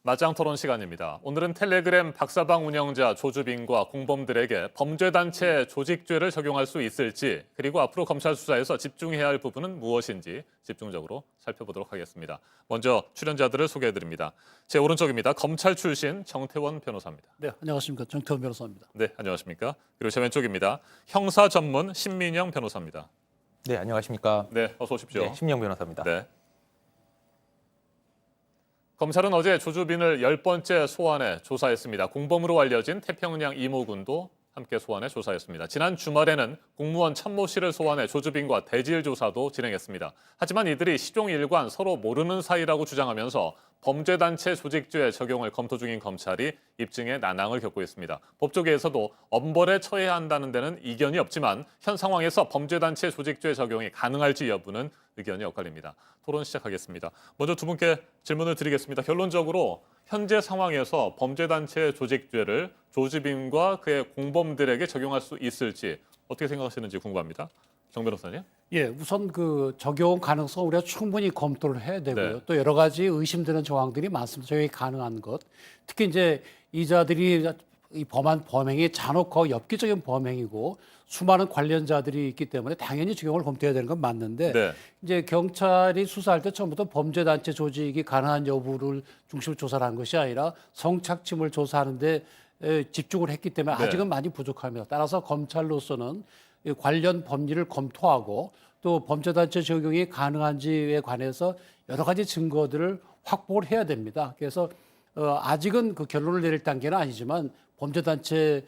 맞짱 토론 시간입니다. 오늘은 텔레그램 박사방 운영자 조주빈과 공범들에게 범죄단체 조직죄를 적용할 수 있을지, 그리고 앞으로 검찰 수사에서 집중해야 할 부분은 무엇인지 집중적으로 살펴보도록 하겠습니다. 먼저 출연자들을 소개해드립니다. 제 오른쪽입니다. 검찰 출신 정태원 변호사입니다. 네, 안녕하십니까. 정태원 변호사입니다. 네, 안녕하십니까. 그리고 제 왼쪽입니다. 형사 전문 신민영 변호사입니다. 네, 안녕하십니까. 네, 어서 오십시오. 네, 신민영 변호사입니다. 네. 검찰은 어제 조주빈을 10번째 소환해 조사했습니다. 공범으로 알려진 태평양 이모군도 함께 소환해 조사했습니다. 지난 주말에는 공무원 천모 씨를 소환해 조주빈과 대질 조사도 진행했습니다. 하지만 이들이 시종일관 서로 모르는 사이라고 주장하면서 범죄단체 조직죄 적용을 검토 중인 검찰이 입증에 난항을 겪고 있습니다. 법조계에서도 엄벌에 처해야 한다는 데는 이견이 없지만 현 상황에서 범죄단체 조직죄 적용이 가능할지 여부는 의견이 엇갈립니다. 토론 시작하겠습니다. 먼저 두 분께 질문을 드리겠습니다. 결론적으로 현재 상황에서 범죄단체 조직죄를 조주빈과 그의 공범들에게 적용할 수 있을지 어떻게 생각하시는지 궁금합니다. 정 변호사님. 예, 우선 그 적용 가능성 우리가 충분히 검토를 해야 되고요. 네. 또 여러 가지 의심되는 조항들이 많습니다. 적용이 가능한 것. 특히 이제 이자들이 이 범한 범행이 잔혹하고 엽기적인 범행이고 수많은 관련자들이 있기 때문에 당연히 적용을 검토해야 되는 건 맞는데 네. 이제 경찰이 수사할 때 처음부터 범죄단체 조직이 가능한 여부를 중심으로 조사를 한 것이 아니라 성착취물 조사하는데 집중을 했기 때문에 네. 아직은 많이 부족합니다. 따라서 검찰로서는 이 관련 법리를 검토하고 또 범죄단체 적용이 가능한지에 관해서 여러 가지 증거들을 확보를 해야 됩니다. 그래서 아직은 그 결론을 내릴 단계는 아니지만 범죄단체로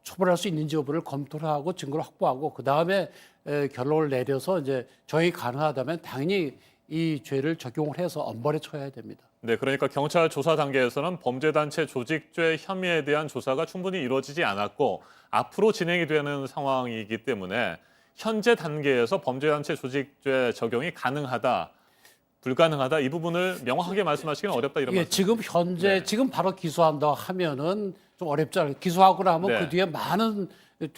처벌할 수 있는지 여부를 검토를 하고 증거를 확보하고 그 다음에 결론을 내려서 이제 적용이 가능하다면 당연히 이 죄를 적용을 해서 엄벌에 처해야 됩니다. 네, 그러니까 경찰 조사 단계에서는 범죄단체 조직죄 혐의에 대한 조사가 충분히 이루어지지 않았고 앞으로 진행이 되는 상황이기 때문에 현재 단계에서 범죄단체 조직죄 적용이 가능하다, 불가능하다 이 부분을 명확하게 말씀하시기는 어렵다 이런 예, 말씀. 지금 현재 네. 지금 바로 기소한다 하면은 좀 어렵지 않아요. 기소하고 나면 네. 그 뒤에 많은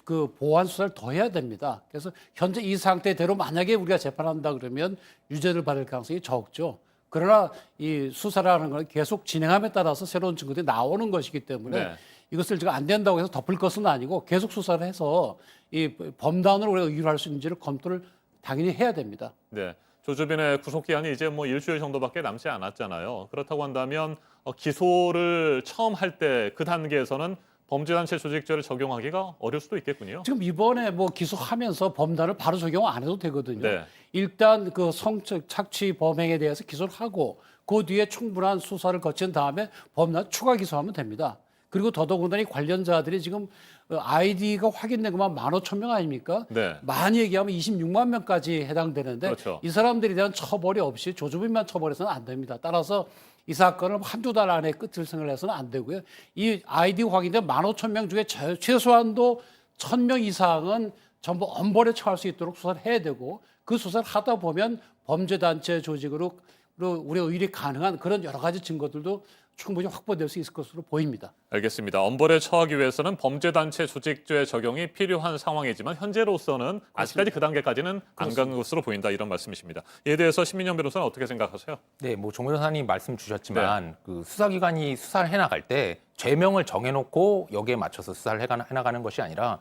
그 보완 수사를 더 해야 됩니다. 그래서 현재 이 상태대로 만약에 우리가 재판한다 그러면 유죄를 받을 가능성이 적죠. 그러나 이 수사라는 건 계속 진행함에 따라서 새로운 증거들이 나오는 것이기 때문에 네. 이것을 제가 안 된다고 해서 덮을 것은 아니고 계속 수사를 해서 이 범단으로 우리가 의율할 수 있는지를 검토를 당연히 해야 됩니다. 네. 조주빈의 구속 기한이 이제 뭐 일주일 정도밖에 남지 않았잖아요. 그렇다고 한다면 기소를 처음 할 때 그 단계에서는 범죄단체 조직죄를 적용하기가 어려울 수도 있겠군요. 지금 이번에 뭐 기소하면서 범단을 바로 적용 안 해도 되거든요. 네. 일단 그 성착취 범행에 대해서 기소를 하고 그 뒤에 충분한 수사를 거친 다음에 범단 추가 기소하면 됩니다. 그리고 더더군다나 이 관련자들이 지금 아이디가 확인된 것만 15,000명 아닙니까? 네. 많이 얘기하면 26만 명까지 해당되는데 그렇죠. 이 사람들에 대한 처벌이 없이 조주빈만 처벌해서는 안 됩니다. 따라서 이 사건을 한두 달 안에 끝을 생각해서는 안 되고요. 이 아이디 확인된 15,000명 중에 최소한도 1,000명 이상은 전부 엄벌에 처할 수 있도록 수사를 해야 되고 그 수사를 하다 보면 범죄단체 조직으로 우리가 의뢰 가능한 그런 여러 가지 증거들도 충분히 확보될 수 있을 것으로 보입니다. 알겠습니다. 엄벌에 처하기 위해서는 범죄단체 조직죄 적용이 필요한 상황이지만 현재로서는 아직까지 그 단계까지는 안 간 것으로 보인다 이런 말씀이십니다. 이에 대해서 신민영 변호사는 어떻게 생각하세요? 네, 뭐 정 변호사님 말씀 주셨지만 그 수사기관이 수사를 해나갈 때 죄명을 정해놓고 여기에 맞춰서 수사를 해나가는 것이 아니라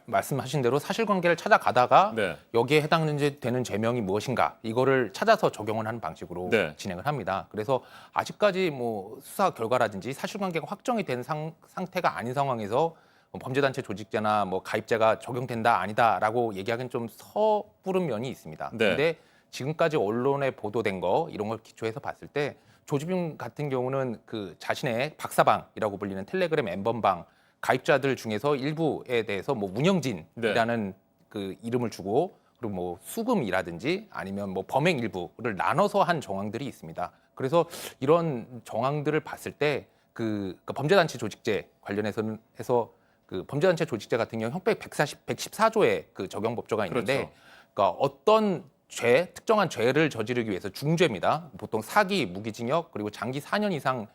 말씀하신 대로 사실관계를 찾아가다가 네. 여기에 해당되는 죄명이 무엇인가 이거를 찾아서 적용을 하는 방식으로 네. 진행을 합니다. 그래서 아직까지 뭐 수사 결과라든지 사실관계가 확정이 된 상태가 아닌 상황에서 범죄단체 조직죄나 뭐 가입죄가 적용된다 아니다라고 얘기하기는 좀 섣부른 면이 있습니다. 네. 근데 지금까지 언론에 보도된 거 이런 걸 기초해서 봤을 때 조주빈 같은 경우는 그 자신의 박사방이라고 불리는 텔레그램 엠번방 가입자들 중에서 일부에 대해서 뭐 운영진이라는 그 이름을 주고 그리고 뭐 수금이라든지 아니면 뭐 범행 일부를 나눠서 한 정황들이 있습니다. 그래서 이런 정황들을 봤을 때 그 범죄단체 조직죄 관련해서는 해서 그 범죄단체 조직죄 같은 경우 형법 114조의 그 적용 법조가 있는데 그렇죠. 그러니까 어떤 특정한 죄를 저지르기 위해서 중죄입니다. 보통 사기, 무기징역 그리고 장기 4년 이상의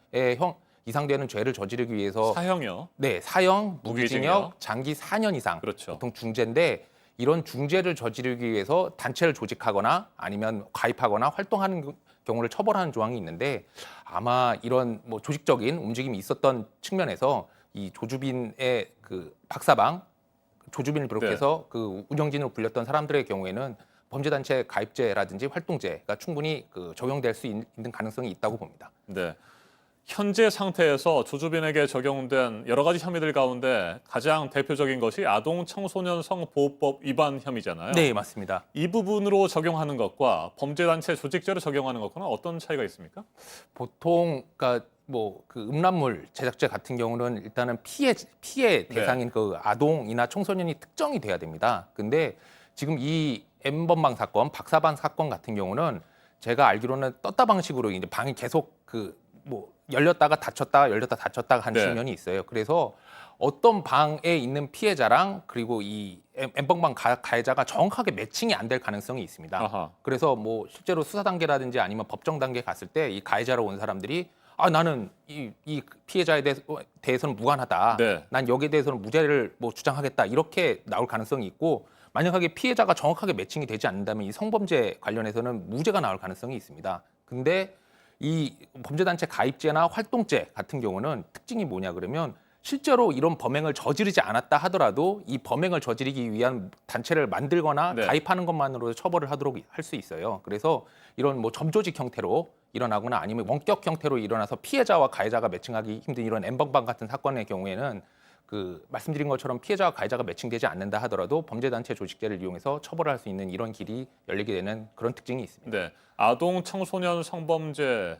이상되는 죄를 저지르기 위해서 사형이요. 네, 사형, 무기징역. 무기징역, 장기 4년 이상 그렇죠. 보통 중죄인데 이런 중죄를 저지르기 위해서 단체를 조직하거나 아니면 가입하거나 활동하는 경우를 처벌하는 조항이 있는데 아마 이런 뭐 조직적인 움직임이 있었던 측면에서 이 조주빈의 그 박사방, 조주빈을 비롯해서 그 운영진으로 불렸던 사람들의 경우에는 범죄단체 가입죄라든지 활동죄가 충분히 그 적용될 수 있는 가능성이 있다고 봅니다. 네. 현재 상태에서 조주빈에게 적용된 여러 가지 혐의들 가운데 가장 대표적인 것이 아동 청소년 성보호법 위반 혐의잖아요. 네, 맞습니다. 이 부분으로 적용하는 것과 범죄단체 조직죄로 적용하는 것과는 어떤 차이가 있습니까? 보통 그러니까 뭐 그 음란물 제작죄 같은 경우는 일단은 피해 대상인 그 아동이나 청소년이 특정이 돼야 됩니다. 근데 지금 이 N번방 사건, 박사방 사건 같은 경우는 제가 알기로는 떴다 방식으로 이제 방이 계속 그 뭐 열렸다가 닫혔다가 열렸다 닫혔다가 하는 측면이 있어요. 그래서 어떤 방에 있는 피해자랑 그리고 이 N번방 가해자가 정확하게 매칭이 안 될 가능성이 있습니다. 아하. 그래서 뭐 실제로 수사 단계라든지 아니면 법정 단계 갔을 때 이 가해자로 온 사람들이 아 나는 이 피해자에 대해서는 무관하다. 네. 난 여기에 대해서는 무죄를 뭐 주장하겠다. 이렇게 나올 가능성이 있고 만약에 피해자가 정확하게 매칭이 되지 않는다면 이 성범죄 관련해서는 무죄가 나올 가능성이 있습니다. 근데 이 범죄단체 가입죄나 활동죄 같은 경우는 특징이 뭐냐 그러면 실제로 이런 범행을 저지르지 않았다 하더라도 이 범행을 저지르기 위한 단체를 만들거나 네. 가입하는 것만으로 처벌을 하도록 할 수 있어요. 그래서 이런 뭐 점조직 형태로 일어나거나 아니면 원격 형태로 일어나서 피해자와 가해자가 매칭하기 힘든 이런 N번방 같은 사건의 경우에는 그 말씀드린 것처럼 피해자와 가해자가 매칭되지 않는다 하더라도 범죄단체 조직죄를 이용해서 처벌할 수 있는 이런 길이 열리게 되는 그런 특징이 있습니다. 네. 아동 청소년 성범죄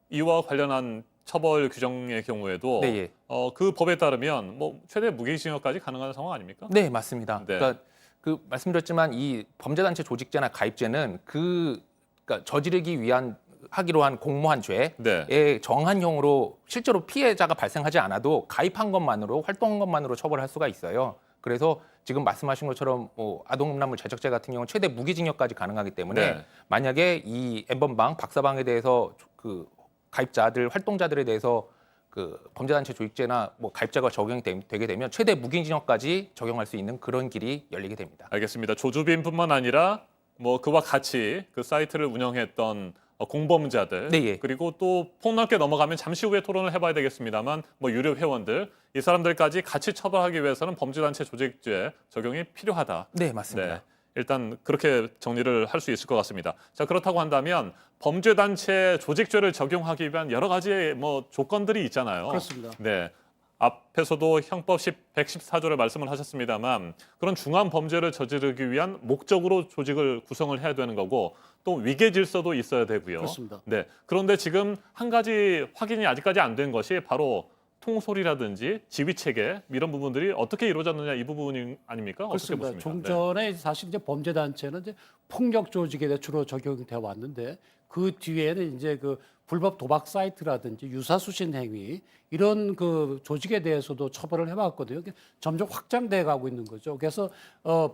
이와 관련한 처벌 규정의 경우에도 네, 예. 그 법에 따르면 뭐 최대 무기징역까지 가능한 상황 아닙니까? 네, 맞습니다. 네. 그러니까 그 말씀드렸지만 이 범죄단체 조직죄나 가입죄는 그러니까 저지르기 위한 하기로 한 공모한 죄의 네. 정한형으로 실제로 피해자가 발생하지 않아도 가입한 것만으로 활동한 것만으로 처벌할 수가 있어요. 그래서 지금 말씀하신 것처럼 뭐 아동음란물 제작죄 같은 경우는 최대 무기징역까지 가능하기 때문에 네. 만약에 이 N번방, 박사방에 대해서 그 가입자들, 활동자들에 대해서 그 범죄단체 조직죄나 뭐 가입자가 적용이 되게 되면 최대 무기징역까지 적용할 수 있는 그런 길이 열리게 됩니다. 알겠습니다. 조주빈뿐만 아니라 뭐 그와 같이 그 사이트를 운영했던 공범자들 네, 예. 그리고 또 폭넓게 넘어가면 잠시 후에 토론을 해봐야 되겠습니다만 뭐 유료 회원들 이 사람들까지 같이 처벌하기 위해서는 범죄단체 조직죄 적용이 필요하다. 네, 맞습니다. 네. 일단 그렇게 정리를 할 수 있을 것 같습니다. 자, 그렇다고 한다면 범죄단체 조직죄를 적용하기 위한 여러 가지 뭐 조건들이 있잖아요. 그렇습니다. 네. 앞에서도 형법 114조를 말씀을 하셨습니다만 그런 중한 범죄를 저지르기 위한 목적으로 조직을 구성을 해야 되는 거고 또 위계 질서도 있어야 되고요. 그렇습니다. 네. 그런데 지금 한 가지 확인이 아직까지 안 된 것이 바로 통솔이라든지 지휘 체계 이런 부분들이 어떻게 이루어졌느냐 이 부분 아닙니까? 어떻게 그렇습니다. 보십니까? 좀 네. 전에 사실 이제 범죄 단체는 이제 폭력 조직에 대해 주로 적용되어 왔는데 그 뒤에는 이제 그 불법 도박 사이트라든지 유사수신 행위 이런 그 조직에 대해서도 처벌을 해왔거든요. 이게 점점 확장돼 가고 있는 거죠. 그래서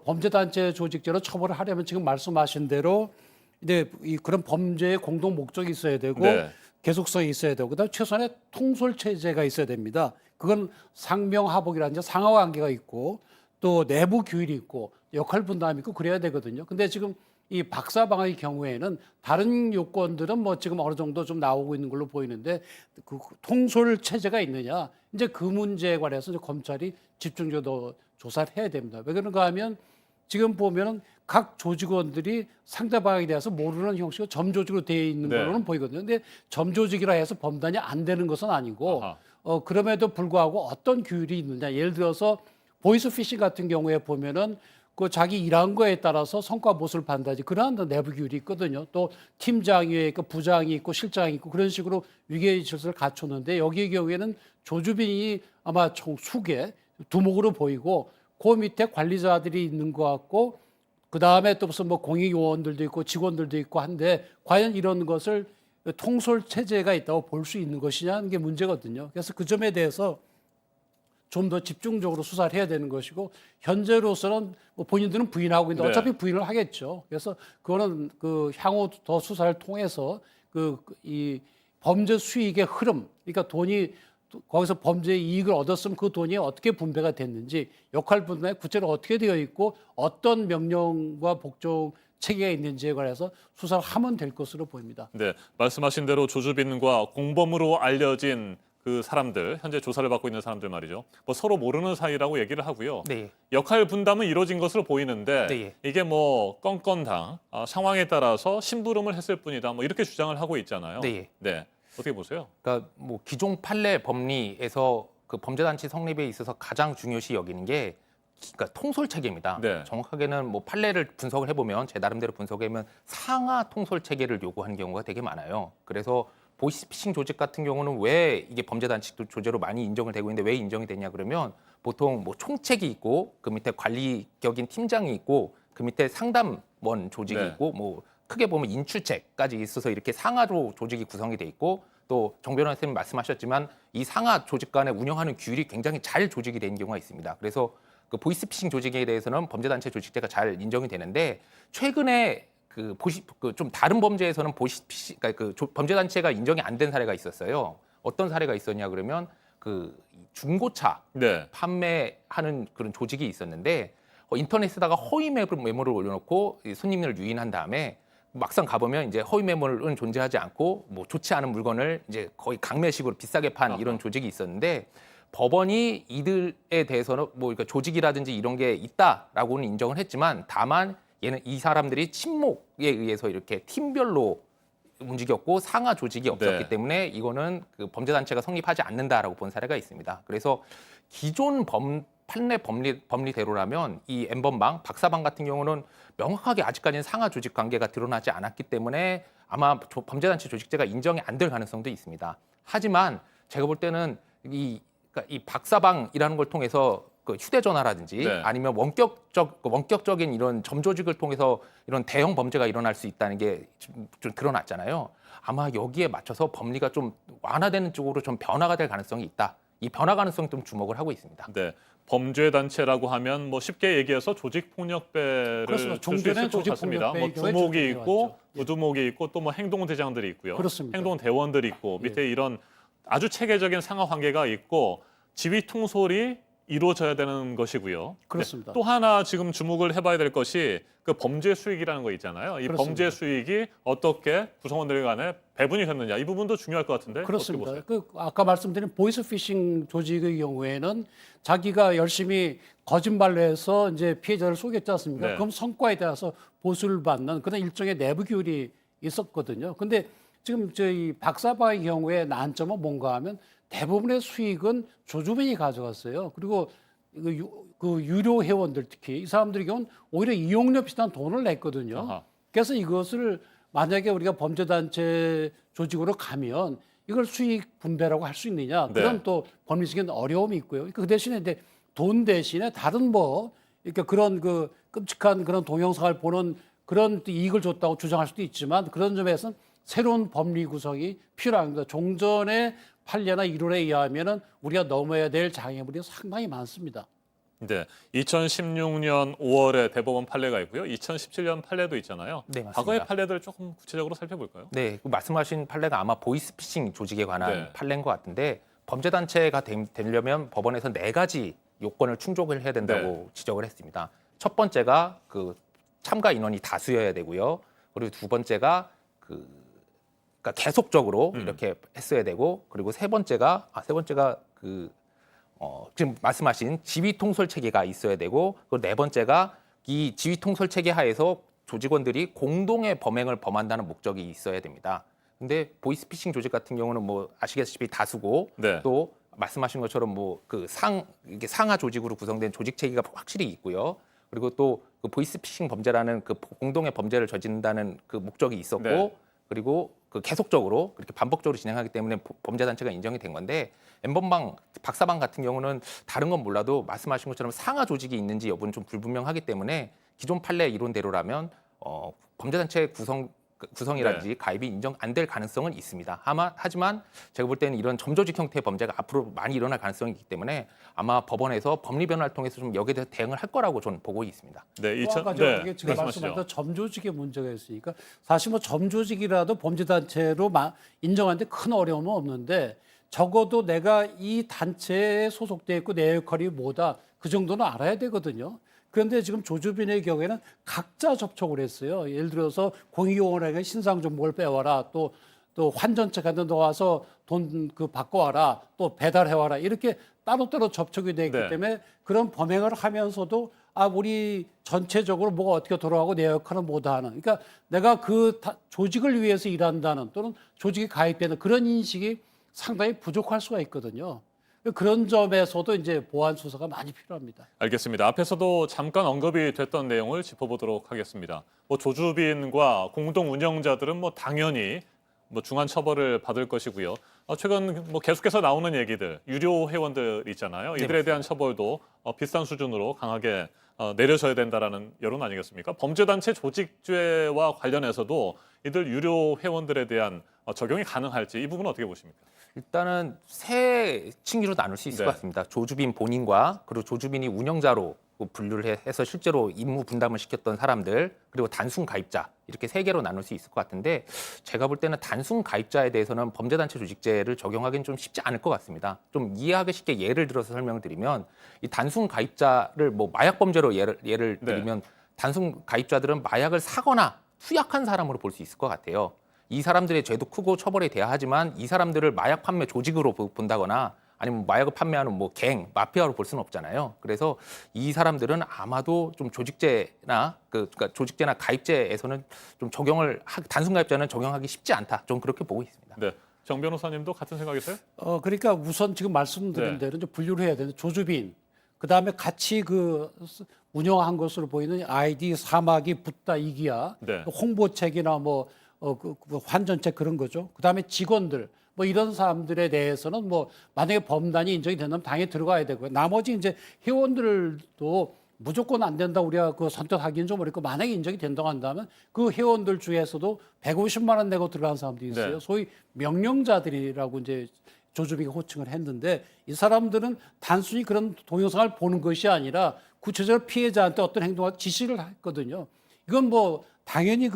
범죄 단체 조직죄로 처벌을 하려면 지금 말씀하신 대로 이제 그런 범죄의 공동 목적이 있어야 되고 네. 계속성이 있어야 되고 그다음 최소한의 통솔 체제가 있어야 됩니다. 그건 상명하복이라든지 상하 관계가 있고 또 내부 규율이 있고 역할 분담이 있고 그래야 되거든요. 근데 지금 이 박사방의 경우에는 다른 요건들은 뭐 지금 어느 정도 좀 나오고 있는 걸로 보이는데 그 통솔 체제가 있느냐 이제 그 문제에 관해서 이제 검찰이 집중적으로 조사를 해야 됩니다. 왜 그런가 하면 지금 보면은 각 조직원들이 상대방에 대해서 모르는 형식으로 점조직으로 되어 있는 네. 걸로는 보이거든요. 근데 점조직이라 해서 범단이 안 되는 것은 아니고 아하. 그럼에도 불구하고 어떤 규율이 있느냐. 예를 들어서 보이스피싱 같은 경우에 보면은 그 자기 일한 거에 따라서 성과 못을 판다지 그러한 내부 규율이 있거든요. 또 팀장이 있고 부장이 있고 실장이 있고 그런 식으로 위계 질서를 갖췄는데 여기의 경우에는 조주빈이 아마 총 수개 두목으로 보이고 그 밑에 관리자들이 있는 것 같고 그 다음에 또 무슨 뭐 공익요원들도 있고 직원들도 있고 한데 과연 이런 것을 통솔 체제가 있다고 볼 수 있는 것이냐는 게 문제거든요. 그래서 그 점에 대해서 좀 더 집중적으로 수사를 해야 되는 것이고 현재로서는 뭐 본인들은 부인하고 있는데 네. 어차피 부인을 하겠죠. 그래서 그거는 그 향후 더 수사를 통해서 이 범죄 수익의 흐름, 그러니까 돈이 거기서 범죄 이익을 얻었으면 그 돈이 어떻게 분배가 됐는지 역할 분배 구체로 어떻게 되어 있고 어떤 명령과 복종 체계가 있는지에 관해서 수사를 하면 될 것으로 보입니다. 네, 말씀하신 대로 조주빈과 공범으로 알려진 그 사람들, 현재 조사를 받고 있는 사람들 말이죠. 뭐 서로 모르는 사이라고 얘기를 하고요. 네. 역할 분담은 이루어진 것으로 보이는데 네. 이게 뭐 건건당 상황에 따라서 심부름을 했을 뿐이다. 뭐 이렇게 주장을 하고 있잖아요. 네. 네, 어떻게 보세요? 그러니까 뭐 기존 판례 법리에서 그 범죄단체 성립에 있어서 가장 중요시 여기는 게 그러니까 통솔 체계입니다. 네. 정확하게는 뭐 판례를 분석을 해보면 제 나름대로 분석해보면 상하 통솔 체계를 요구하는 경우가 되게 많아요. 그래서 보이스피싱 조직 같은 경우는 왜 이게 범죄단체 조제로 많이 인정을 되고 있는데 왜 인정이 되냐 그러면 보통 뭐 총책이 있고 그 밑에 관리격인 팀장이 있고 그 밑에 상담원 조직이 네. 있고 뭐 크게 보면 인출책까지 있어서 이렇게 상하로 조직이 구성이 돼 있고 또 정 변호사님 말씀하셨지만 이 상하 조직 간에 운영하는 규율이 굉장히 잘 조직이 된 경우가 있습니다. 그래서 그 보이스피싱 조직에 대해서는 범죄단체 조직제가 잘 인정이 되는데 최근에 그 좀 다른 범죄에서는 보이스피싱 그러니까 범죄단체가 인정이 안 된 사례가 있었어요. 어떤 사례가 있었냐 그러면 그 중고차 네, 판매하는 그런 조직이 있었는데 인터넷에다가 허위 매물을 올려놓고 이 손님을 유인한 다음에 막상 가보면 이제 허위 매물은 존재하지 않고 뭐 좋지 않은 물건을 이제 거의 강매식으로 비싸게 판 이런 조직이 있었는데 법원이 이들에 대해서는 뭐 그러니까 조직이라든지 이런 게 있다라고는 인정을 했지만 다만 얘는 이 사람들이 친목에 의해서 이렇게 팀별로 움직였고 상하 조직이 없었기 네. 때문에 이거는 그 범죄단체가 성립하지 않는다라고 본 사례가 있습니다. 그래서 기존 판례 법리대로라면 이 N번방, 박사방 같은 경우는 명확하게 아직까지는 상하 조직 관계가 드러나지 않았기 때문에 아마 범죄단체 조직제가 인정이 안 될 가능성도 있습니다. 하지만 제가 볼 때는 그러니까 이 박사방이라는 걸 통해서 그 휴대전화라든지 네. 아니면 원격적인 이런 점조직을 통해서 이런 대형 범죄가 일어날 수 있다는 게 좀 드러났잖아요. 아마 여기에 맞춰서 법리가 좀 완화되는 쪽으로 좀 변화가 될 가능성이 있다. 이 변화 가능성 좀 주목을 하고 있습니다. 네. 범죄 단체라고 하면 뭐 쉽게 얘기해서 조직 폭력배를 그렇습니다. 들 수 있을 것 조직 같습니다. 뭐 폭력배의 경우에 두목이 조직이 있고 왔죠. 예. 부두목이 있고 또 뭐 행동 대장들이 있고요. 그렇습니다. 행동 대원들이 있고 밑에 이런 아주 체계적인 상하 관계가 있고 지휘 통솔이 이루어져야 되는 것이고요. 그렇습니다. 또 하나 지금 주목을 해봐야 될 것이 그 범죄 수익이라는 거 있잖아요. 이 그렇습니다. 범죄 수익이 어떻게 구성원들 간에 배분이 됐느냐 이 부분도 중요할 것 같은데 그렇습니다. 어떻게 보세요? 그 아까 말씀드린 보이스피싱 조직의 경우에는 자기가 열심히 거짓말을 해서 이제 피해자를 속였지 않습니까? 네. 그럼 성과에 따라서 보수를 받는 그런 일종의 내부 규율이 있었거든요. 근데 지금 저희 박사바의 경우에 난점은 뭔가 하면 대부분의 수익은 조주빈이 가져갔어요. 그리고 그 유료 회원들 특히 이 사람들의 경우는 오히려 이용료 비슷한 돈을 냈거든요. 아하. 그래서 이것을 만약에 우리가 범죄단체 조직으로 가면 이걸 수익 분배라고 할 수 있느냐 그런 네. 또 법리적인 어려움이 있고요. 그 대신에 이제 돈 대신에 다른 뭐 이렇게 그런 그 끔찍한 그런 동영상을 보는 그런 이익을 줬다고 주장할 수도 있지만 그런 점에서는 새로운 법리 구성이 필요합니다. 종전의 판례나 이론에 의하면은 우리가 넘어야 될 장애물이 상당히 많습니다. 네, 2016년 5월에 대법원 판례가 있고요. 2017년 판례도 있잖아요. 네, 맞습니다. 과거의 판례들을 조금 구체적으로 살펴볼까요? 네, 그 말씀하신 판례가 아마 보이스피싱 조직에 관한 네. 판례인 것 같은데 범죄단체가 되려면 법원에서 4가지 요건을 충족을 해야 된다고 지적을 했습니다. 첫 번째가 그 참가 인원이 다수여야 되고요. 그리고 두 번째가 그러니까 계속적으로 이렇게 했어야 되고 그리고 세 번째가 지금 말씀하신 지휘 통솔 체계가 있어야 되고 그리고 네 번째가 이 지휘 통솔 체계 하에서 조직원들이 공동의 범행을 범한다는 목적이 있어야 됩니다. 근데 보이스피싱 조직 같은 경우는 뭐 아시다시피 다수고 네. 또 말씀하신 것처럼 뭐 이게 상하 조직으로 구성된 조직 체계가 확실히 있고요. 그리고 또 그 보이스피싱 범죄라는 그 공동의 범죄를 저지른다는 그 목적이 있었고 네. 그리고 그 계속적으로 그렇게 반복적으로 진행하기 때문에 범죄 단체가 인정이 된 건데 N번방, 박사방 같은 경우는 다른 건 몰라도 말씀하신 것처럼 상하 조직이 있는지 여부는 좀 불분명하기 때문에 기존 판례 이론대로라면 범죄 단체 구성이라든지 가입이 인정 안 될 가능성은 있습니다. 하지만 제가 볼 때는 이런 점조직 형태의 범죄가 앞으로 많이 일어날 가능성이 있기 때문에 아마 법원에서 법리 변화를 통해서 좀 여기에 대해서 대응을 할 거라고 저는 보고 있습니다. 네, 또 아까 네, 제가 말씀하셨던 점조직의 문제가 있으니까 사실 뭐 점조직이라도 범죄단체로 인정하는데 큰 어려움은 없는데 적어도 내가 이 단체에 소속돼 있고 내 역할이 뭐다 그 정도는 알아야 되거든요. 그런데 지금 조주빈의 경우에는 각자 접촉을 했어요. 예를 들어서 공익용원에게 신상 정보를 빼와라. 또 환전체 같은 데 와서 돈 그 바꿔와라. 또 배달해와라. 이렇게 따로따로 접촉이 되기 네. 때문에 그런 범행을 하면서도 우리 전체적으로 뭐가 어떻게 돌아가고 내 역할은 못하는. 그러니까 내가 그 조직을 위해서 일한다는 또는 조직에 가입되는 그런 인식이 상당히 부족할 수가 있거든요. 그런 점에서도 이제 보안 수사가 많이 필요합니다. 알겠습니다. 앞에서도 잠깐 언급이 됐던 내용을 짚어보도록 하겠습니다. 뭐 조주빈과 공동 운영자들은 뭐 당연히 뭐 중한 처벌을 받을 것이고요. 최근 뭐 계속해서 나오는 얘기들, 유료 회원들 있잖아요. 이들에 대한 처벌도 비슷한 수준으로 강하게 내려져야 된다라는 여론 아니겠습니까? 범죄단체 조직죄와 관련해서도 이들 유료 회원들에 대한 적용이 가능할지 이 부분은 어떻게 보십니까? 일단은 세 층위로 나눌 수 있을 네. 것 같습니다. 조주빈 본인과 그리고 조주빈이 운영자로 분류를 해서 실제로 임무 분담을 시켰던 사람들 그리고 단순 가입자 이렇게 세 개로 나눌 수 있을 것 같은데 제가 볼 때는 단순 가입자에 대해서는 범죄단체 조직죄를 적용하기는 좀 쉽지 않을 것 같습니다. 좀 이해하기 쉽게 예를 들어서 설명을 드리면 이 단순 가입자를 뭐 마약 범죄로 예를 드리면 단순 가입자들은 마약을 사거나 투약한 사람으로 볼 수 있을 것 같아요. 이 사람들의 죄도 크고 처벌에 대야 하지만 이 사람들을 마약 판매 조직으로 본다거나 아니면 마약을 판매하는 뭐 갱, 마피아로 볼 수는 없잖아요. 그래서 이 사람들은 아마도 좀 조직죄나 그러니까 조직죄나 가입죄에서는 좀 단순 가입자는 적용하기 쉽지 않다. 좀 그렇게 보고 있습니다. 네. 정 변호사님도 같은 생각이세요? 그러니까 우선 지금 말씀드린 대로 좀 분류를 해야 되는데 조주빈, 그다음에 같이 그 운영한 것으로 보이는 아이디 사마귀, 붓다, 이기야, 네. 홍보책이나 뭐 그 환전책 그런 거죠. 그다음에 직원들 뭐 이런 사람들에 대해서는 뭐 만약에 범단이 인정이 된다면 당연히 들어가야 되고요. 나머지 이제 회원들도 무조건 안 된다 우리가 그 선택하기는 좀 어렵고 만약에 인정이 된다고 한다면 그 회원들 중에서도 150만 원 내고 들어간 사람들이 있어요. 네. 소위 명령자들이라고 이제 조주빈이 호칭을 했는데 이 사람들은 단순히 그런 동영상을 보는 것이 아니라 구체적으로 피해자한테 어떤 행동을 지시를 했거든요. 이건 뭐 당연히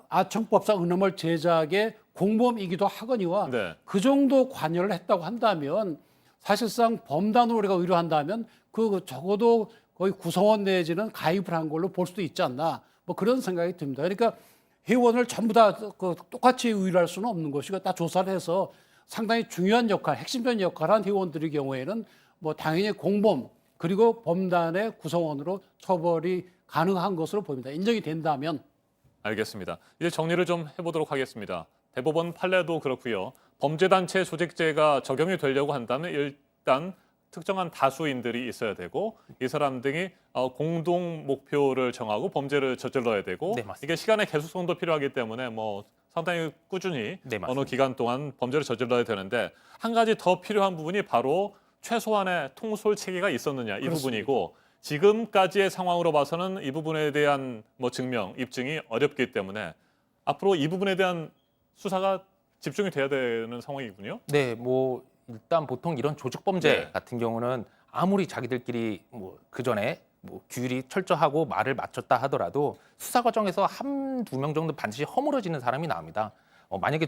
아청법상 은엄을 제작의 공범이기도 하거니와 네. 그 정도 관여를 했다고 한다면 사실상 범단으로 우리가 의뢰한다면 그 적어도 거의 구성원 내지는 가입을 한 걸로 볼 수도 있지 않나 뭐 그런 생각이 듭니다. 그러니까 회원을 전부 다 똑같이 의뢰할 수는 없는 것이고 다 조사를 해서 상당히 중요한 역할, 핵심적인 역할을 한 회원들의 경우에는 뭐 당연히 공범 그리고 범단의 구성원으로 처벌이 가능한 것으로 보입니다. 인정이 된다면. 알겠습니다. 이제 정리를 좀 해보도록 하겠습니다. 대법원 판례도 그렇고요. 범죄단체 조직죄가 적용이 되려고 한다면 일단 특정한 다수인들이 있어야 되고 이 사람들이 공동 목표를 정하고 범죄를 저질러야 되고 네, 맞습니다. 이게 시간의 계속성도 필요하기 때문에 뭐 상당히 꾸준히 네, 맞습니다. 어느 기간 동안 범죄를 저질러야 되는데 한 가지 더 필요한 부분이 바로 최소한의 통솔 체계가 있었느냐 이 그렇습니다. 부분이고 지금까지의 상황으로 봐서는 이 부분에 대한 뭐 증명, 입증이 어렵기 때문에 앞으로 이 부분에 대한 수사가 집중이 돼야 되는 상황이군요. 네, 뭐 일단 보통 이런 조직 범죄 네. 같은 경우는 아무리 자기들끼리 뭐 그 전에 뭐 규율이 철저하고 말을 맞췄다 하더라도 수사 과정에서 한두 명 정도 반드시 허물어지는 사람이 나옵니다. 만약에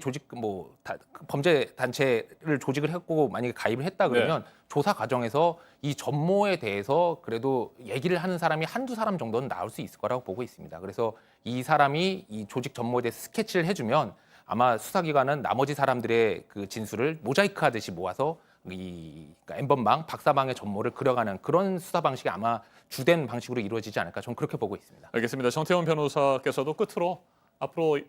범죄 단체를 조직을 했고 만약에 가입을 했다 그러면 조사 과정에서 이 전모에 대해서 그래도 얘기를 하는 사람이 한두 사람 정도는 나올 수 있을 거라고 보고 있습니다. 그래서 이 사람이 이 조직 전모에 대해서 스케치를 해주면 아마 수사기관은 나머지 사람들의 그 진술을 모자이크 하듯이 모아서 그러니까 N번방, 박사방의 전모를 그려가는 그런 수사 방식이 아마 주된 방식으로 이루어지지 않을까 저는 그렇게 보고 있습니다. 알겠습니다. 정태원 변호사께서도 끝으로 앞으로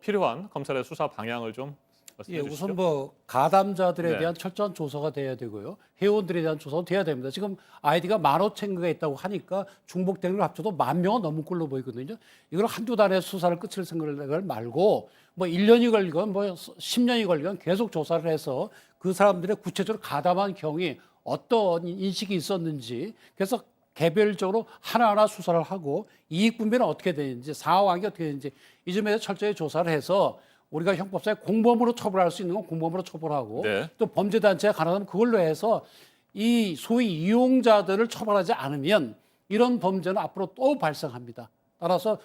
필요한 검찰의 수사 방향을 좀 말씀해 주시죠. 우선 뭐 가담자들에 네. 대한 철저한 조사가 돼야 되고요. 회원들에 대한 조사도 돼야 됩니다. 지금 아이디가 15,000개가 있다고 하니까 중복되는 걸 합쳐도 10,000명은 넘을 걸로 보이거든요. 이걸 한두 달에 수사를 끝을 생각을 말고 뭐 1년이 걸리건 뭐 10년이 걸리건 계속 조사를 해서 그 사람들의 구체적으로 가담한 경위 어떤 인식이 있었는지 그래서 개별적으로 하나하나 수사를 하고 이익 분배는 어떻게 되는지 상황이 어떻게 되는지 이 점에서 철저히 조사를 해서 우리가 형법상에 공범으로 처벌할 수 있는 건 공범으로 처벌하고 네. 또 범죄단체가 가능하면 그걸로 해서 이 소위 이용자들을 처벌하지 않으면 이런 범죄는 앞으로 또 발생합니다. 따라서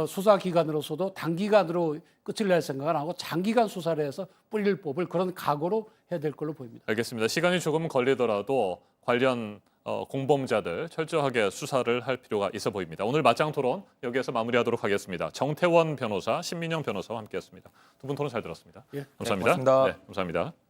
수사기관으로서도 단기간으로 끝을 낼 생각은 하고 장기간 수사를 해서 뿌리를 뽑을 그런 각오로 해야 될 걸로 보입니다. 알겠습니다. 시간이 조금 걸리더라도 관련 공범자들 철저하게 수사를 할 필요가 있어 보입니다. 오늘 맞짱 토론 여기에서 마무리하도록 하겠습니다. 정태원 변호사, 신민영 변호사와 함께했습니다. 두 분 토론 잘 들었습니다. 예. 감사합니다. 네, 고맙습니다. 네, 감사합니다.